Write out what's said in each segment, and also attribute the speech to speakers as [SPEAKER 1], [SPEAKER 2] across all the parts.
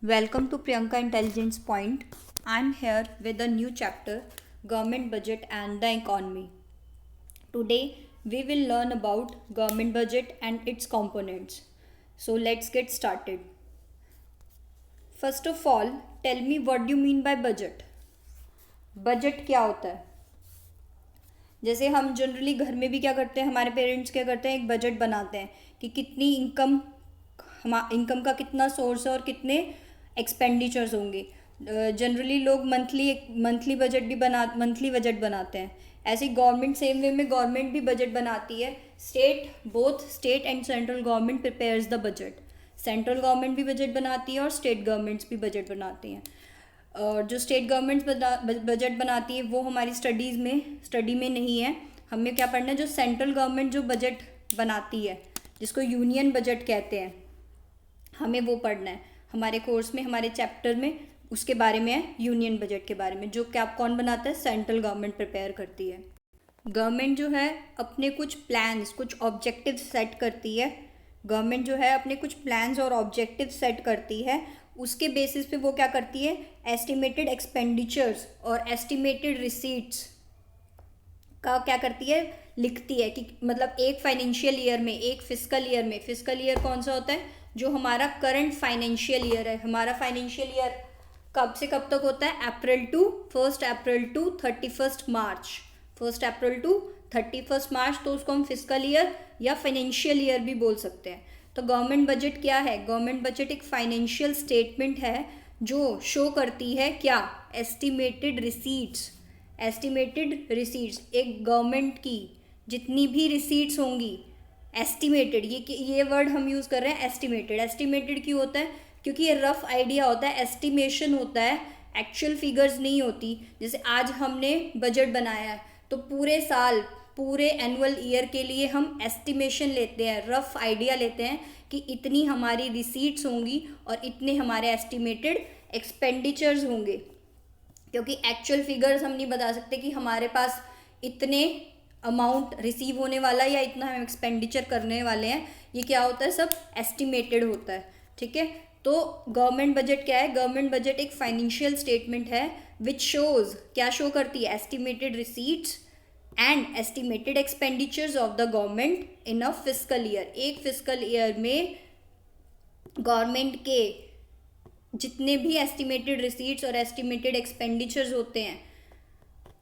[SPEAKER 1] Welcome to Priyanka Intelligence Point. I'm here with a new chapter, Government Budget and the Economy. Today we will learn about government budget and its components. So let's get started. First of all, tell me what do you mean by budget? Budget क्या होता है? जैसे हम generally घर में भी क्या करते हैं, हमारे पेरेंट्स क्या करते हैं, एक बजट बनाते हैं कि कितनी इनकम का कितना सोर्स है और कितने एक्सपेंडिचर्स होंगे. जनरली लोग मंथली बजट बनाते हैं. ऐसे ही गवर्नमेंट सेम वे में गवर्नमेंट भी बजट बनाती है. Both state and central government prepares the budget. Central government भी बजट बनाती है और स्टेट गवर्नमेंट्स भी बजट बनाती हैं. और जो स्टेट गवर्नमेंट्स बजट बनाती है वो हमारी स्टडी में नहीं है. हमें क्या पढ़ना है, जो सेंट्रल गवर्नमेंट जो बजट बनाती है जिसको यूनियन बजट कहते हैं, हमें वो पढ़ना है. हमारे कोर्स में, हमारे चैप्टर में उसके बारे में है, यूनियन बजट के बारे में, जो क्या कौन बनाता है, सेंट्रल गवर्नमेंट प्रिपेयर करती है. गवर्नमेंट जो है अपने कुछ प्लान्स, कुछ ऑब्जेक्टिव सेट करती है. गवर्नमेंट जो है अपने कुछ प्लान्स और ऑब्जेक्टिव सेट करती है. उसके बेसिस पे वो क्या करती है, एस्टिमेटेड एक्सपेंडिचर्स और एस्टिमेटेड रिसीट्स का क्या करती है, लिखती है कि मतलब एक फाइनेंशियल ईयर में, एक फिस्कल ईयर कौन सा होता है, जो हमारा करंट फाइनेंशियल ईयर है. हमारा फाइनेंशियल ईयर कब से कब तक होता है, 1 अप्रैल टू 31 मार्च. 1 अप्रैल टू 31 मार्च, तो उसको हम फिस्कल ईयर या फाइनेंशियल ईयर भी बोल सकते हैं. तो गवर्नमेंट बजट क्या है, गवर्नमेंट बजट एक फाइनेंशियल स्टेटमेंट है जो शो करती है क्या, एस्टिमेटेड रिसीट्स. एक गवर्नमेंट की जितनी भी रिसीट्स होंगी, एस्टिमेटेड, ये वर्ड हम यूज़ कर रहे हैं, एस्टिमेटेड क्यों होता है, क्योंकि ये रफ आइडिया होता है, एस्टिमेशन होता है, एक्चुअल फिगर्स नहीं होती. जैसे आज हमने बजट बनाया है तो पूरे एनुअल ईयर के लिए हम एस्टिमेशन लेते हैं, रफ आइडिया लेते हैं कि इतनी हमारी रिसीट्स होंगी और इतने हमारे एस्टिमेटेड एक्सपेंडिचर्स होंगे. क्योंकि एक्चुअल फिगर्स हम नहीं बता सकते कि हमारे पास इतने अमाउंट रिसीव होने वाला है या इतना हम एक्सपेंडिचर करने वाले हैं. ये क्या होता है, सब एस्टिमेटेड होता है. ठीक है. तो गवर्नमेंट बजट क्या है, गवर्नमेंट बजट एक फाइनेंशियल स्टेटमेंट है विच शोज, क्या शो करती है, estimated receipts and estimated expenditures of the government in a fiscal year. एक फिस्कल ईयर में गवर्नमेंट के जितने भी एस्टिमेटेड रिसीट्स और एस्टिमेटेड एक्सपेंडिचर्स होते हैं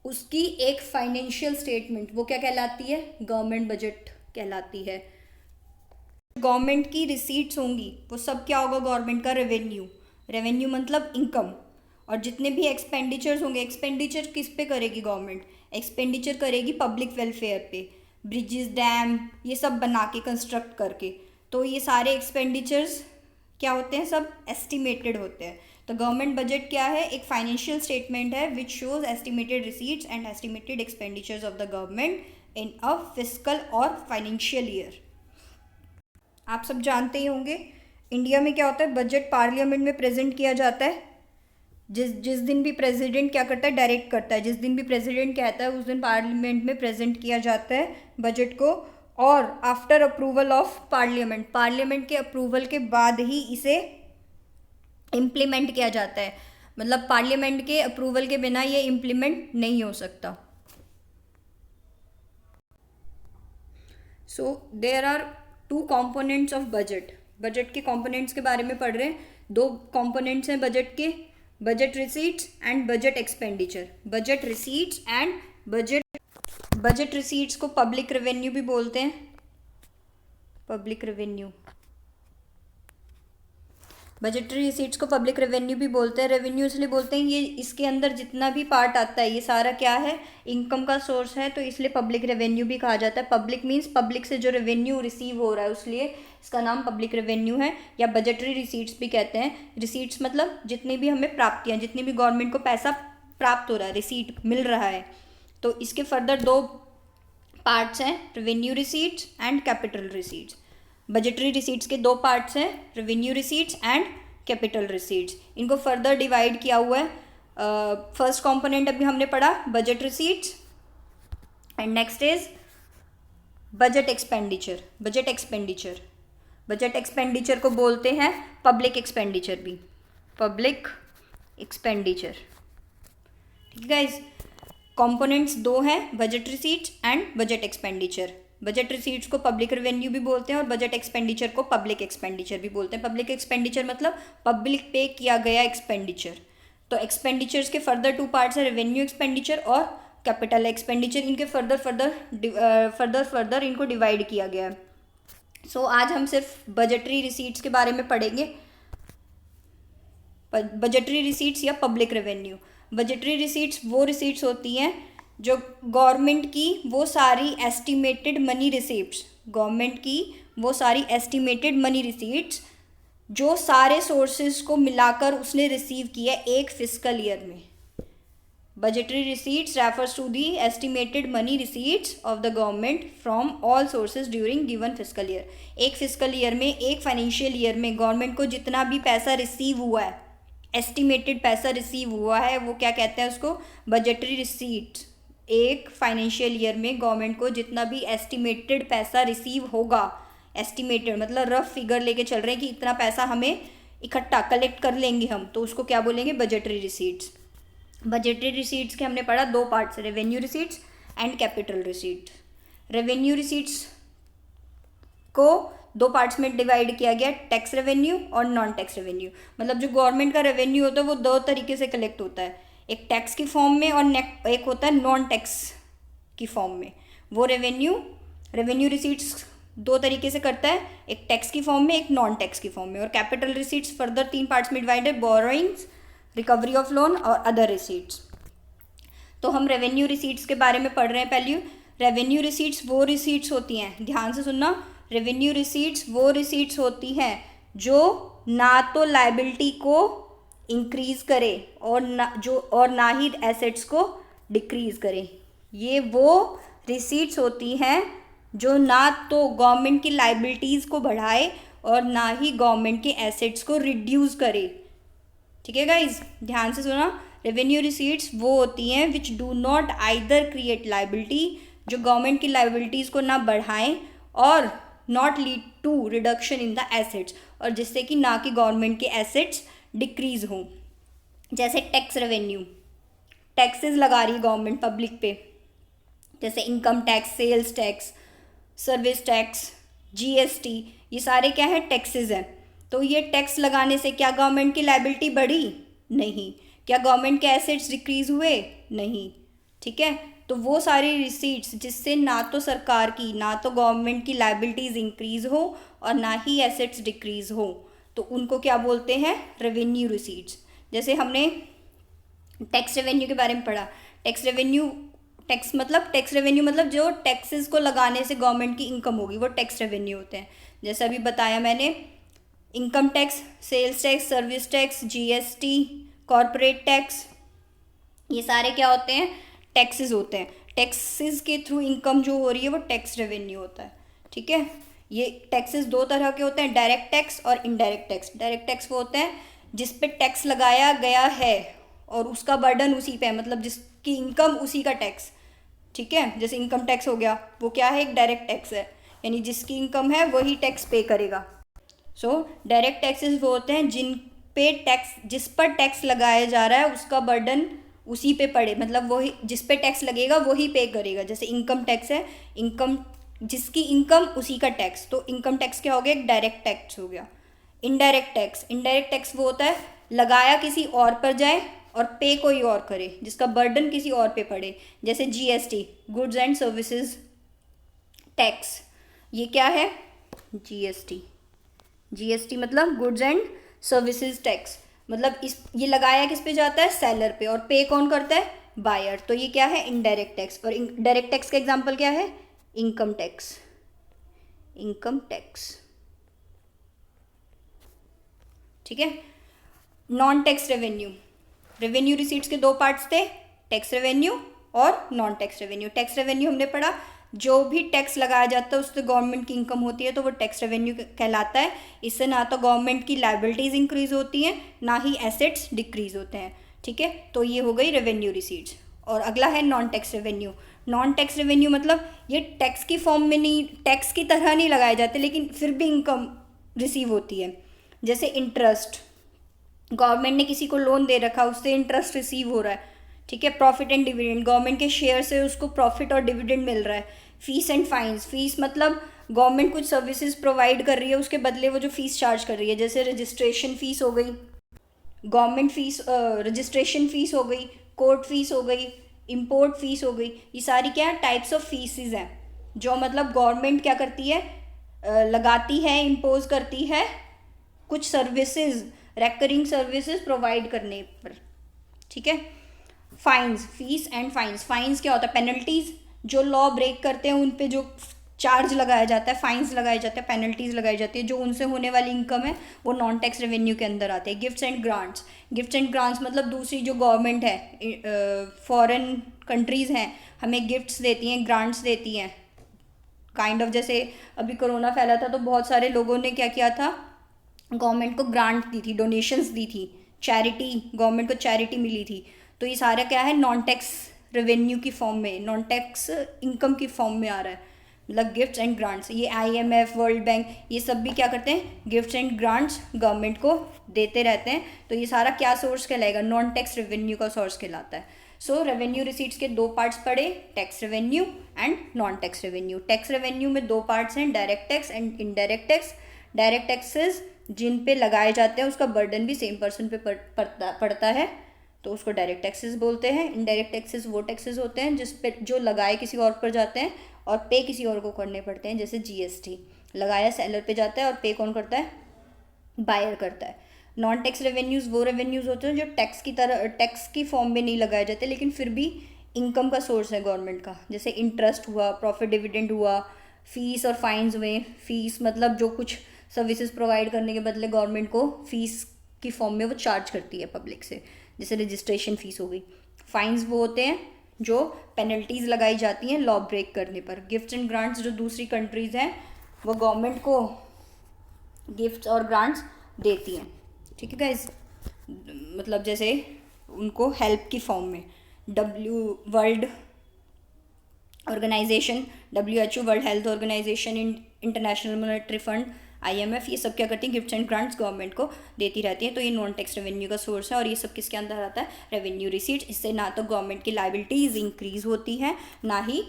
[SPEAKER 1] उसकी एक फाइनेंशियल स्टेटमेंट, वो क्या कहलाती है, गवर्नमेंट बजट कहलाती है. गवर्नमेंट की रिसीट्स होंगी वो सब क्या होगा, गवर्नमेंट का रेवेन्यू मतलब इनकम. और जितने भी एक्सपेंडिचर्स होंगे, एक्सपेंडिचर किस पे करेगी गवर्नमेंट, एक्सपेंडिचर करेगी पब्लिक वेलफेयर पे, ब्रिजेस, डैम, ये सब बना के, कंस्ट्रक्ट करके. तो ये सारे एक्सपेंडिचर्स क्या होते हैं, सब एस्टिमेटेड होते हैं. तो गवर्नमेंट बजट क्या है, एक फाइनेंशियल स्टेटमेंट है which shows estimated receipts and estimated expenditures of the government in a fiscal और फाइनेंशियल ईयर. आप सब जानते ही होंगे इंडिया में क्या होता है, बजट पार्लियामेंट में प्रेजेंट किया जाता है. जिस दिन भी प्रेसिडेंट क्या करता है, डायरेक्ट करता है, जिस दिन भी प्रेसिडेंट कहता है उस दिन पार्लियामेंट में प्रेजेंट किया जाता है बजट को. और आफ्टर अप्रूवल ऑफ पार्लियामेंट के अप्रूवल के बाद ही इसे इम्प्लीमेंट किया जाता है. मतलब पार्लियामेंट के अप्रूवल के बिना ये इम्प्लीमेंट नहीं हो सकता. So there are 2 components of budget के कंपोनेंट्स के बारे में पढ़ रहे हैं. 2 कंपोनेंट्स हैं बजट के, budget receipts and budget expenditure. Budget receipts को पब्लिक रेवेन्यू भी बोलते हैं. बजटरी रिसीट्स को पब्लिक रेवेन्यू भी बोलते हैं. रेवेन्यू इसलिए बोलते हैं, ये इसके अंदर जितना भी पार्ट आता है ये सारा क्या है, इनकम का सोर्स है, तो इसलिए पब्लिक रेवेन्यू भी कहा जाता है. पब्लिक मीन्स पब्लिक से जो रेवेन्यू रिसीव हो रहा है, इसलिए इसका नाम पब्लिक रेवेन्यू है, या बजटरी रिसीट्स भी कहते हैं. रिसीट्स मतलब जितनी भी हमें प्राप्तियाँ, जितनी भी गवर्नमेंट को पैसा प्राप्त हो रहा है, रिसीट मिल रहा है. तो इसके फर्दर 2 पार्ट्स हैं, revenue receipts and capital receipts. Budgetary receipts के 2 पार्ट्स हैं, revenue receipts and capital receipts. इनको फर्दर डिवाइड किया हुआ है. फर्स्ट कंपोनेंट अभी हमने पढ़ा budget receipts and next is budget expenditure को बोलते हैं पब्लिक एक्सपेंडिचर भी. Public expenditure. ठीक है गाइज, कंपोनेंट्स दो हैं, budget receipts and budget expenditure. Budget receipts को पब्लिक रेवेन्यू भी बोलते हैं और बजट एक्सपेंडिचर को पब्लिक एक्सपेंडिचर भी बोलते हैं। पब्लिक एक्सपेंडिचर मतलब पब्लिक पे किया गया एक्सपेंडिचर। तो एक्सपेंडिचर्स के फर्दर टू पार्ट्स है, रेवेन्यू एक्सपेंडिचर और कैपिटल एक्सपेंडिचर। इनके फर्दर इनको डिवाइड किया गया है। सो आज हम सिर्फ बजटरी रिसीट्स के बारे में पढ़ेंगे। बजटरी रिसीट्स या पब्लिक रेवेन्यू। बजटरी रिसीट्स वो रिसीट्स होती हैं जो गवर्नमेंट की वो सारी एस्टिमेटेड मनी रिसीट्स, गवर्नमेंट की वो सारी एस्टिमेटेड मनी रिसीट्स जो सारे सोर्सेज को मिलाकर उसने रिसीव किया एक फिस्कल ईयर में। Budgetary receipts refers to the estimated money receipts of the government from all sources during given fiscal year. एक फिस्कल ईयर में, एक फाइनेंशियल ईयर में गवर्नमेंट को जितना भी पैसा रिसीव हुआ है, एस्टिमेटेड पैसा रिसीव हुआ है, वो क्या कहते हैं उसको, बजटरी रिसीट्स। एक फाइनेंशियल ईयर में गवर्नमेंट को जितना भी एस्टिमेटेड पैसा रिसीव होगा, एस्टिमेटेड मतलब रफ फिगर लेके चल रहे हैं कि इतना पैसा हमें इकट्ठा कलेक्ट कर लेंगे हम, तो उसको क्या बोलेंगे, बजटरी रिसीट्स। बजटरी रिसीट्स के हमने पढ़ा दो parts, revenue receipts and capital receipts. Revenue receipts को दो पार्ट्स में डिवाइड किया गया, टैक्स रेवेन्यू और नॉन टैक्स रेवेन्यू। मतलब जो गवर्नमेंट का रेवेन्यू होता है वो दो तरीके से कलेक्ट होता है, एक टैक्स की फॉर्म में और एक होता है नॉन टैक्स की फॉर्म में। वो रेवेन्यू रिसीट्स दो तरीके से करता है, एक टैक्स की फॉर्म में, एक नॉन टैक्स की फॉर्म में। और कैपिटल रिसीट्स फर्दर तीन पार्ट्स में डिवाइड है, बोरोइंग्स, रिकवरी ऑफ लोन और अदर रिसीट्स। तो हम रेवेन्यू रिसीट्स के बारे में पढ़ रहे हैं। पहले रेवेन्यू रिसीट्स वो रिसीट्स होती हैं, ध्यान से सुनना, रेवेन्यू रिसीट्स वो रिसीट्स होती हैं जो ना तो लायबिलिटी को इंक्रीज करे और ना ही एसेट्स को डिक्रीज करे। ये वो रिसीट्स होती हैं जो ना तो गवर्नमेंट की लायबिलिटीज़ को बढ़ाए और ना ही गवर्नमेंट के एसेट्स को रिड्यूस करे। ठीक है गाइज, ध्यान से सुना, रेवेन्यू रिसीट्स वो होती हैं which do not either create liability, जो गवर्नमेंट की लायबिलिटीज़ को ना बढ़ाएं और not lead to reduction in the assets, और जिससे कि ना कि गवर्नमेंट के एसेट्स डिक्रीज हों। जैसे टैक्स रेवेन्यू, टैक्सेस लगा रही है गवर्नमेंट पब्लिक पे, जैसे income tax, sales tax, service tax, GST, ये सारे क्या है, टैक्सेस हैं। तो ये टैक्स लगाने से क्या गवर्नमेंट की लायबिलिटी बढ़ी? नहीं। क्या गवर्नमेंट के एसेट्स डिक्रीज हुए? नहीं। ठीक है, तो वो सारी रिसीट्स जिससे ना तो सरकार की, ना तो गवर्नमेंट की लायबिलिटीज़ इंक्रीज हो और ना ही एसेट्स डिक्रीज हो, तो उनको क्या बोलते हैं, रेवेन्यू रिसीट्स। जैसे हमने टैक्स रेवेन्यू के बारे में पढ़ा, टैक्स रेवेन्यू मतलब जो टैक्सेस को लगाने से गवर्नमेंट की इनकम होगी वो टैक्स रेवेन्यू होते हैं। जैसे अभी बताया मैंने, income tax, sales tax, service tax, GST, corporate tax, ये सारे क्या होते हैं, टैक्सेस होते हैं। टैक्सेस के थ्रू इनकम जो हो रही है वो टैक्स रेवेन्यू होता है। ठीक है, ये टैक्सेस दो तरह के होते हैं, डायरेक्ट टैक्स और इनडायरेक्ट टैक्स। डायरेक्ट टैक्स वो होते हैं जिस पे टैक्स लगाया गया है और उसका बर्डन उसी पे है, मतलब जिसकी इनकम उसी का टैक्स। ठीक है, जैसे इनकम टैक्स हो गया, वो क्या है, एक डायरेक्ट टैक्स है, यानी जिसकी इनकम है वही टैक्स पे करेगा। सो डायरेक्ट टैक्सेस वो होते हैं जिस पर टैक्स लगाया जा रहा है उसका बर्डन उसी पे पड़े, मतलब वही जिस पे टैक्स लगेगा वही पे करेगा। जैसे इनकम टैक्स है, जिसकी इनकम उसी का टैक्स, तो इनकम टैक्स क्या हो गया, एक डायरेक्ट टैक्स हो गया। इनडायरेक्ट टैक्स वो होता है लगाया किसी और पर जाए और पे कोई और करे, जिसका बर्डन किसी और पे पड़े। जैसे GST, goods and services tax, ये क्या है, जीएसटी मतलब गुड्स एंड सर्विसेज टैक्स, मतलब ये लगाया किस पे जाता है, सेलर पे, और पे कौन करता है, बायर। तो ये क्या है, इनडायरेक्ट टैक्स। और डायरेक्ट टैक्स का एग्जांपल क्या है, इनकम टैक्स। ठीक है, नॉन टैक्स रेवेन्यू रिसीट्स के दो पार्ट्स थे, टैक्स रेवेन्यू और non tax revenue. Tax revenue हमने पढ़ा, जो भी टैक्स लगाया जाता है उससे गवर्नमेंट की इनकम होती है तो वो टैक्स रेवेन्यू कहलाता है। इससे ना तो गवर्नमेंट की लायबिलिटीज़ इंक्रीज होती हैं, ना ही एसेट्स डिक्रीज होते हैं। ठीक है, तो ये हो गई रेवेन्यू रिसीट्स। और अगला है non tax revenue. Non tax revenue मतलब ये टैक्स की फॉर्म में नहीं, टैक्स की तरह नहीं लगाए जाते, लेकिन फिर भी इनकम रिसीव होती है। जैसे इंटरेस्ट, गवर्नमेंट ने किसी को लोन दे रखा, उससे इंटरेस्ट रिसीव हो रहा है, ठीक है। प्रॉफिट एंड डिविडेंड, गवर्नमेंट के शेयर से उसको प्रॉफिट और डिविडेंड मिल रहा है। फीस एंड फाइन्स, फीस मतलब गवर्नमेंट कुछ सर्विसेज प्रोवाइड कर रही है, उसके बदले वो जो फीस चार्ज कर रही है, जैसे रजिस्ट्रेशन फीस हो गई, गवर्नमेंट फीस, रजिस्ट्रेशन फीस हो गई, कोर्ट फीस हो गई, इम्पोर्ट फीस हो गई। ये सारी क्या है, टाइप्स ऑफ फीसिस हैं जो मतलब गवर्नमेंट क्या करती है, लगाती है, इम्पोज करती है कुछ सर्विसेज, रेकरिंग सर्विसेज प्रोवाइड करने पर, ठीक है। Fines, fees and fines, fines क्या होता है, पेनल्टीज, जो लॉ ब्रेक करते हैं उन पे जो चार्ज लगाया जाता है, फाइन्स लगाए जाते हैं, पेनल्टीज लगाई जाती है, जो उनसे होने वाली इनकम है वो नॉन टैक्स रेवेन्यू के अंदर आते हैं। Gifts and grants, gifts and grants मतलब दूसरी जो गवर्नमेंट है, फॉरेन कंट्रीज़ हैं, हमें गिफ्ट्स देती हैं, ग्रांट्स देती हैं, काइंड ऑफ जैसे अभी कोरोना फैला था तो बहुत सारे लोगों ने क्या किया था, गवर्नमेंट को ग्रांट दी थी, डोनेशंस दी थी, चैरिटी, गवर्नमेंट को चैरिटी मिली थी। तो ये सारा क्या है, नॉन टैक्स रेवेन्यू की फॉर्म में, नॉन टैक्स इनकम की फॉर्म में आ रहा है, मतलब गिफ्ट्स एंड ग्रांट्स। ये IMF, वर्ल्ड बैंक, ये सब भी क्या करते हैं, गिफ्ट्स एंड ग्रांट्स गवर्नमेंट को देते रहते हैं। तो ये सारा क्या सोर्स कहलाएगा, नॉन टैक्स रेवेन्यू का सोर्स कहलाता है। सो रेवेन्यू रिसीट्स के दो पार्ट्स पड़े, tax revenue and non tax revenue. Tax revenue में दो पार्ट्स हैं, direct tax and indirect tax. Direct taxes जिन पे लगाए जाते हैं उसका बर्डन भी सेम पर्सन पे पड़ता है, तो उसको डायरेक्ट टैक्सेस बोलते हैं। इनडायरेक्ट टैक्सेस वो टैक्सेस होते हैं जिस पे जो लगाए किसी और पर जाते हैं और पे किसी और को करने पड़ते हैं, जैसे GST लगाया सेलर पे जाता है और पे कौन करता है, बायर करता है। नॉन टैक्स रेवेन्यूज़ वो रेवेन्यूज़ होते हैं जो टैक्स की तरह, टैक्स की फॉर्म में नहीं लगाए जाते लेकिन फिर भी इनकम का सोर्स है गवर्नमेंट का, जैसे इंटरेस्ट हुआ, प्रॉफिट डिविडेंड हुआ, फीस और फाइन्स हुए। फीस मतलब जो कुछ सर्विसेज प्रोवाइड करने के बदले गवर्नमेंट को फीस की फॉर्म में वो चार्ज करती है पब्लिक से, जैसे रजिस्ट्रेशन फीस हो गई। फाइन्स वो होते हैं जो पेनल्टीज़ लगाई जाती हैं लॉ ब्रेक करने पर। गिफ्ट्स एंड ग्रांट्स जो दूसरी कंट्रीज़ हैं वो गवर्नमेंट को गिफ्ट्स और ग्रांट्स देती हैं, ठीक है गाइस, मतलब जैसे उनको हेल्प की फॉर्म में। World organisation, WHO, world health organisation, international monetary fund, IMF, ये सब क्या करती हैं, गिफ्ट्स एंड ग्रांट्स गवर्नमेंट को देती रहती हैं। तो ये नॉन टैक्स रेवेन्यू का सोर्स है और ये सब किसके अंदर आता है, रेवेन्यू रिसीट्स। इससे ना तो गवर्नमेंट की लाइबिलिटीज़ इंक्रीज होती है, ना ही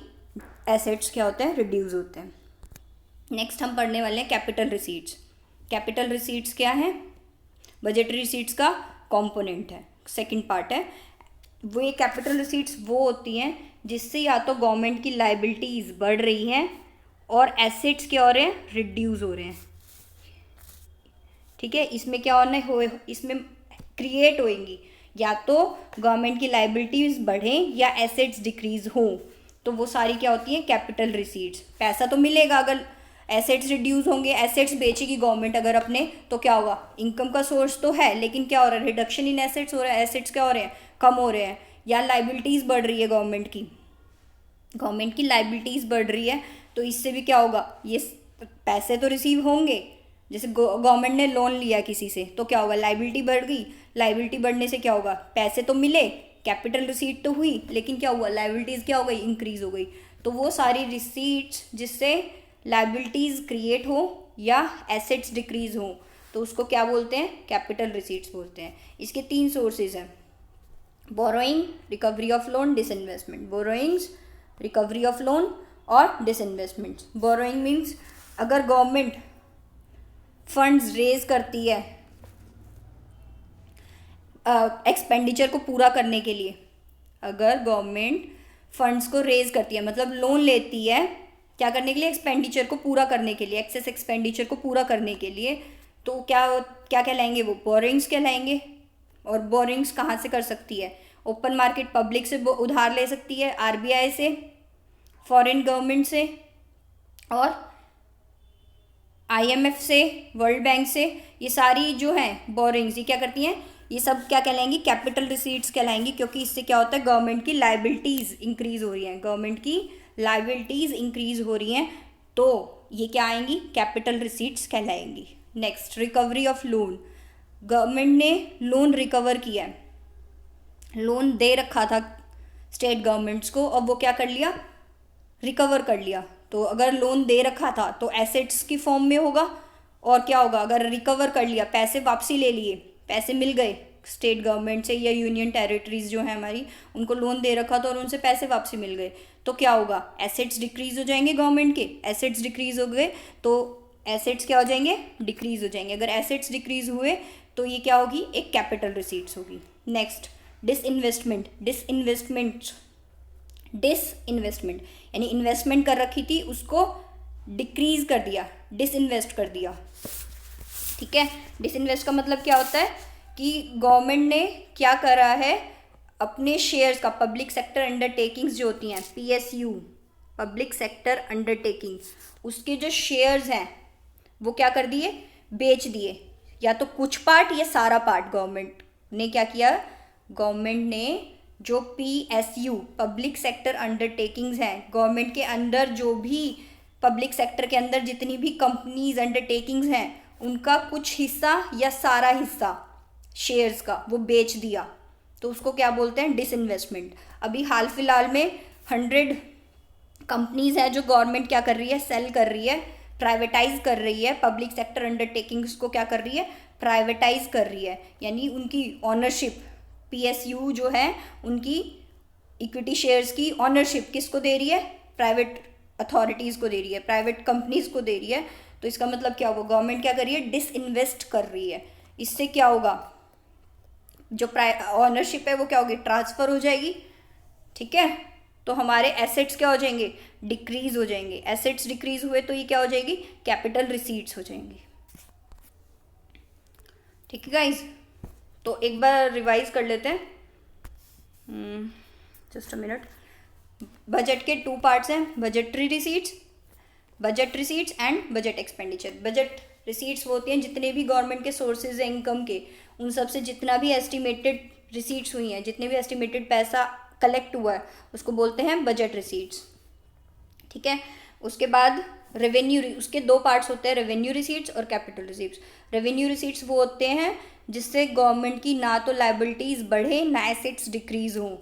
[SPEAKER 1] एसेट्स क्या होते हैं, रिड्यूस होते हैं। नेक्स्ट हम पढ़ने वाले हैं कैपिटल रिसीट्स। कैपिटल रिसीट्स क्या है, बजटरी रिसीट्स का कॉम्पोनेंट है, सेकेंड पार्ट है। वो ये कैपिटल रिसीट्स वो होती हैं जिससे या तो गवर्नमेंट की लाइबिलिटीज़ बढ़ रही हैं और एसेट्स क्या हो रहे हैं, रिड्यूस हो रहे हैं, ठीक है। इसमें क्या होने हो, इसमें क्रिएट होएंगी, या तो गवर्नमेंट की लाइबिलिटीज़ बढ़ें या एसेट्स डिक्रीज हों, तो वो सारी क्या होती हैं, कैपिटल रिसीट्स। पैसा तो मिलेगा, अगर एसेट्स रिड्यूस होंगे, एसेट्स बेचेगी गवर्नमेंट अगर अपने, तो क्या होगा, इनकम का सोर्स तो है लेकिन क्या हो रहा है, रिडक्शन इन एसेट्स हो रहा है, एसेट्स क्या हो रहे हैं, कम हो रहे हैं। या लाइबिलिटीज़ बढ़ रही है गवर्नमेंट की लाइबिलिटीज़ बढ़ रही है, तो इससे भी क्या होगा, ये पैसे तो रिसीव होंगे, जैसे गवर्नमेंट ने लोन लिया किसी से तो क्या होगा, लाइबिलिटी बढ़ गई, लाइबिलिटी बढ़ने से क्या होगा, पैसे तो मिले, कैपिटल रिसीट तो हुई, लेकिन क्या हुआ, लाइबिलिटीज़ क्या हो गई, इंक्रीज हो गई। तो वो सारी रिसीट्स जिससे लाइबिलिटीज़ क्रिएट हो या एसेट्स डिक्रीज हो, तो उसको क्या बोलते हैं, कैपिटल रिसीट्स बोलते हैं। इसके 3 सोर्सेज हैं, borrowing, recovery of loan, disinvestment. Borrowings, recovery of loan और डिसइन्वेस्टमेंट। बोरोइंग मीन्स अगर गवर्नमेंट फंड्स रेज करती है एक्सपेंडिचर को पूरा करने के लिए, अगर गवर्नमेंट फंड्स को रेज करती है मतलब लोन लेती है क्या करने के लिए, एक्सपेंडिचर को पूरा करने के लिए, एक्सेस एक्सपेंडिचर को पूरा करने के लिए, तो क्या क्या कहलाएंगे, वो बोरिंग्स कहलाएंगे। और बोरिंग्स कहाँ से कर सकती है, ओपन मार्केट, पब्लिक से उधार ले सकती है, RBI से, फॉरेन गवर्नमेंट से और IMF से, वर्ल्ड बैंक से। ये सारी जो हैं बोरिंग्स, ये क्या करती हैं, ये सब क्या कहलाएंगी, कैपिटल रिसीट्स कहलाएंगी, क्योंकि इससे क्या होता है, गवर्नमेंट की लाइबिलिटीज़ इंक्रीज हो रही हैं, गवर्नमेंट की लाइबिलिटीज़ इंक्रीज हो रही हैं, तो ये क्या आएंगी, कैपिटल रिसीट्स कहलाएंगी। Next, recovery of loan. Government ने लोन रिकवर किया है, लोन दे रखा था स्टेट गवर्नमेंट्स को और वो क्या कर लिया, रिकवर कर लिया। तो अगर लोन दे रखा था तो एसेट्स की फॉर्म में होगा, और क्या होगा, अगर रिकवर कर लिया, पैसे वापसी ले लिए, पैसे मिल गए स्टेट गवर्नमेंट से या यूनियन टेरिटरीज जो है हमारी, उनको लोन दे रखा था और उनसे पैसे वापसी मिल गए, तो क्या होगा, एसेट्स डिक्रीज हो जाएंगे गवर्नमेंट के, एसेट्स डिक्रीज हो गए तो एसेट्स क्या हो जाएंगे, डिक्रीज हो जाएंगे। अगर एसेट्स डिक्रीज हुए तो ये क्या होगी, एक कैपिटल रिसीट्स होगी। नेक्स्ट डिसइन्वेस्टमेंट, डिसइन्वेस्टमेंट यानी इन्वेस्टमेंट कर रखी थी उसको डिक्रीज कर दिया, डिसइन्वेस्ट कर दिया, ठीक है। डिसइन्वेस्ट का मतलब क्या होता है कि गवर्नमेंट ने क्या करा है, अपने शेयर्स का, पब्लिक सेक्टर अंडरटेकिंग्स जो होती हैं PSU, पब्लिक सेक्टर अंडरटेकिंग्स, उसके जो शेयर्स हैं वो क्या कर दिए, बेच दिए, या तो कुछ पार्ट या सारा पार्ट। गवर्नमेंट ने क्या किया, गवर्नमेंट ने जो PSU, पब्लिक सेक्टर अंडरटेकिंग्स हैं, गवर्नमेंट के अंदर जो भी पब्लिक सेक्टर के अंदर जितनी भी कंपनीज अंडरटेकिंग्स हैं उनका कुछ हिस्सा या सारा हिस्सा शेयर्स का वो बेच दिया, तो उसको क्या बोलते हैं, डिसइन्वेस्टमेंट। अभी हाल फिलहाल में 100 कंपनीज है जो गवर्नमेंट क्या कर रही है, सेल कर रही है, प्राइवेटाइज कर रही है, पब्लिक सेक्टर अंडरटेकिंग्स को क्या कर रही है, प्राइवेटाइज कर रही है, यानी उनकी ऑनरशिप, PSU जो है उनकी इक्विटी शेयर्स की ऑनरशिप किसको दे रही है, प्राइवेट अथॉरिटीज़ को दे रही है, प्राइवेट कंपनीज को दे रही है। तो इसका मतलब क्या होगा, गवर्नमेंट क्या कर रही है, डिसइन्वेस्ट कर रही है। इससे क्या होगा, जो ऑनरशिप है वो क्या होगी, ट्रांसफ़र हो जाएगी, ठीक है। तो हमारे एसेट्स क्या हो जाएंगे, डिक्रीज हो जाएंगे। एसेट्स डिक्रीज हुए तो ये क्या हो जाएगी, कैपिटल रिसीट्स हो जाएंगी, ठीक है गाइज। तो एक बार रिवाइज कर लेते हैं, जस्ट अ मिनट। बजट के 2 पार्ट्स हैं, budget receipts and budget expenditure. Budget receipts वो होती हैं जितने भी गवर्नमेंट के सोर्सेज हैं इनकम के, उन सब से जितना भी एस्टिमेटेड रिसीट्स हुई हैं, जितने भी एस्टिमेटेड पैसा कलेक्ट हुआ है उसको बोलते हैं बजट रिसीट्स, ठीक है। उसके बाद रेवेन्यू, उसके 2 पार्ट्स होते हैं, रेवेन्यू रिसीट्स और कैपिटल रिसीट्स। रेवेन्यू रिसीट्स वो होते हैं जिससे गवर्नमेंट की ना तो लाइबिलिटीज़ बढ़े ना एसेट्स डिक्रीज हों।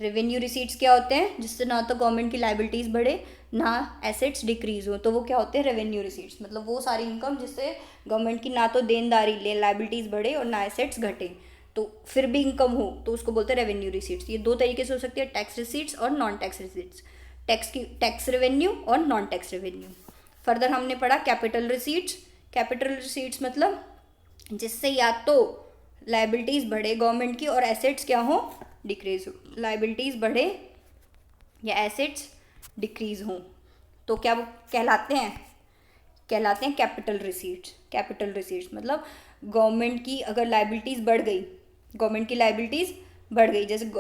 [SPEAKER 1] रेवेन्यू रिसीट्स क्या होते हैं, जिससे ना तो गवर्नमेंट की लाइबिलिटीज़ बढ़े ना एसेट्स डिक्रीज हो, तो वो क्या होते हैं, रेवेन्यू रिसीट्स। मतलब वो सारी इनकम जिससे गवर्नमेंट की ना तो देनदारी ले, लाइबिलिटीज़ बढ़े और ना एसेट्स घटे, तो फिर भी इनकम हो, तो उसको बोलते हैं रेवेन्यू रिसीट्स। ये 2 तरीके से हो सकती है, टैक्स रिसीट्स और non tax receipts, tax revenue और नॉन टैक्स रेवेन्यू। फर्दर हमने पढ़ा कैपिटल रिसीट्स। कैपिटल रिसीट्स मतलब जिससे या तो लाइबिलिटीज़ बढ़े गवर्नमेंट की और एसेट्स क्या हो, डिक्रीज हो, लाइबिलिटीज़ बढ़े या एसेट्स डिक्रीज हों, तो क्या वो कहलाते हैं कैपिटल रिसीट्स। कैपिटल रिसीट्स मतलब गवर्नमेंट की अगर लाइबिलिटीज़ बढ़ गई, गवर्नमेंट की लाइबिलिटीज़ बढ़ गई, जैसे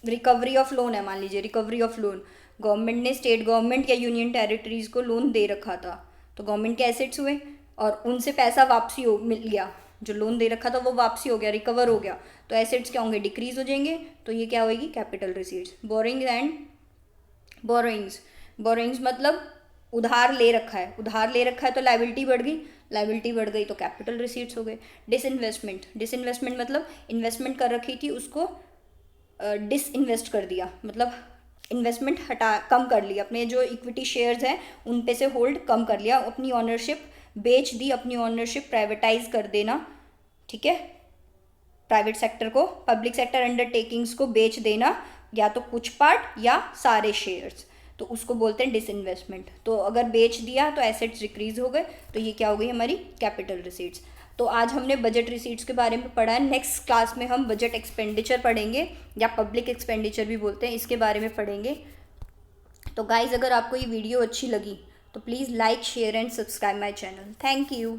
[SPEAKER 1] रिकवरी ऑफ लोन है, मान लीजिए रिकवरी ऑफ लोन, गवर्नमेंट ने स्टेट गवर्नमेंट या यूनियन टेरिटरीज़ को लोन दे रखा था, तो गवर्नमेंट के एसेट्स हुए और उनसे पैसा वापसी हो मिल गया, जो लोन दे रखा था वो वापसी हो गया, रिकवर हो गया, तो एसेट्स क्या होंगे, डिक्रीज हो जाएंगे, तो ये क्या होगी, capital receipts. Borings and borrowings मतलब उधार ले रखा है तो लाइबिलिटी बढ़ गई तो कैपिटल रिसीट्स हो गए। डिसइन्वेस्टमेंट मतलब इन्वेस्टमेंट कर रखी थी उसको डिसइन्वेस्ट कर दिया, मतलब इन्वेस्टमेंट कम कर लिया, अपने जो इक्विटी शेयर्स हैं उन पे से होल्ड कम कर लिया, अपनी ऑनरशिप बेच दी, अपनी ऑनरशिप प्राइवेटाइज कर देना, ठीक है, प्राइवेट सेक्टर को, पब्लिक सेक्टर अंडरटेकिंग्स को बेच देना, या तो कुछ पार्ट या सारे शेयर्स, तो उसको बोलते हैं डिसइन्वेस्टमेंट। तो अगर बेच दिया तो एसेट्स डिक्रीज हो गए, तो ये क्या हो गई हमारी कैपिटल रिसीट्स। तो आज हमने बजट रिसीट्स के बारे में पढ़ा है। नेक्स्ट क्लास में हम बजट एक्सपेंडिचर पढ़ेंगे या पब्लिक एक्सपेंडिचर भी बोलते हैं, इसके बारे में पढ़ेंगे। तो गाइज अगर आपको ये वीडियो अच्छी लगी तो please like share and subscribe my channel. Thank you.